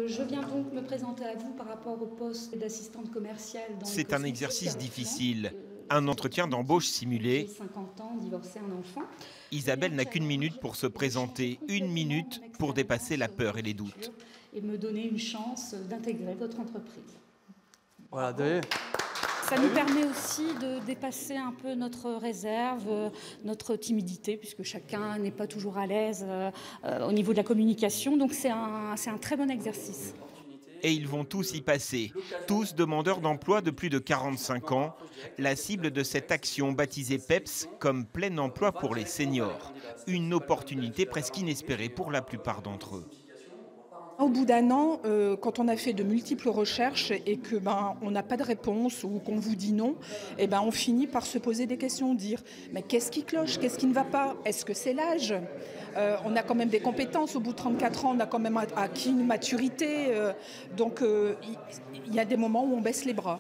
Je viens donc me présenter à vous par rapport au poste d'assistante commerciale dans les C'est un cosmétiques exercice à difficile. Auchan. Un entretien d'embauche J'ai simulé. 50 ans, divorcée, un enfant. Isabelle n'a qu'une minute pour se présenter, une minute pour dépasser la peur et les doutes. Et me donner une chance d'intégrer votre entreprise. Voilà, derrière. Ça nous permet aussi de dépasser un peu notre réserve, notre timidité, puisque chacun n'est pas toujours à l'aise au niveau de la communication. Donc c'est un très bon exercice. Et ils vont tous y passer, tous demandeurs d'emploi de plus de 45 ans, la cible de cette action baptisée PEPS comme plein emploi pour les seniors. Une opportunité presque inespérée pour la plupart d'entre eux. Au bout d'un an, quand on a fait de multiples recherches et que on n'a pas de réponse ou qu'on vous dit non, on finit par se poser des questions, dire mais qu'est-ce qui cloche, qu'est-ce qui ne va pas, est-ce que c'est l'âge? On a quand même des compétences, au bout de 34 ans, on a quand même acquis une maturité, donc il y a des moments où on baisse les bras.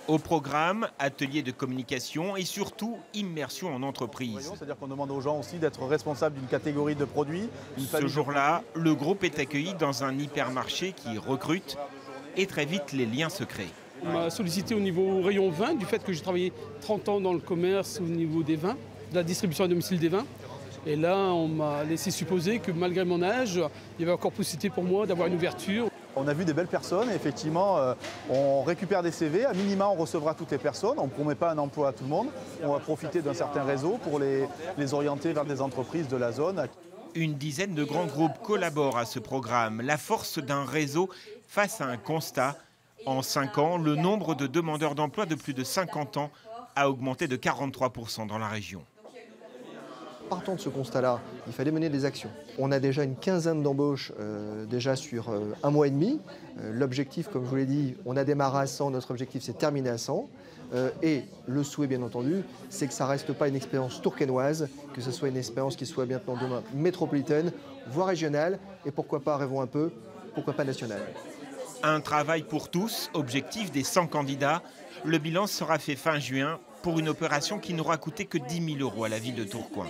Au programme, atelier de communication et surtout immersion en entreprise. C'est-à-dire qu'on demande aux gens aussi d'être responsables d'une catégorie de produits. Ce jour-là, le groupe est accueilli dans un hypermarché qui recrute et très vite les liens se créent. On m'a sollicité au niveau rayon vin, du fait que j'ai travaillé 30 ans dans le commerce au niveau des vins, de la distribution à domicile des vins. Et là, on m'a laissé supposer que malgré mon âge, il y avait encore possibilité pour moi d'avoir une ouverture. On a vu des belles personnes et effectivement, on récupère des CV. À minima, on recevra toutes les personnes. On ne promet pas un emploi à tout le monde. On va profiter d'un certain réseau pour les orienter vers des entreprises de la zone. Une dizaine de grands groupes collaborent à ce programme. La force d'un réseau face à un constat. En 5 ans, le nombre de demandeurs d'emploi de plus de 50 ans a augmenté de 43% dans la région. Partant de ce constat-là, il fallait mener des actions. On a déjà une quinzaine d'embauches déjà sur un mois et demi. L'objectif, comme je vous l'ai dit, on a démarré à 100, notre objectif c'est terminer à 100. Et le souhait, bien entendu, c'est que ça ne reste pas une expérience tourquenoise, que ce soit une expérience qui soit maintenant demain métropolitaine, voire régionale, et pourquoi pas, rêvons un peu, pourquoi pas nationale. Un travail pour tous, objectif des 100 candidats. Le bilan sera fait fin juin pour une opération qui n'aura coûté que 10 000 € à la ville de Tourcoing.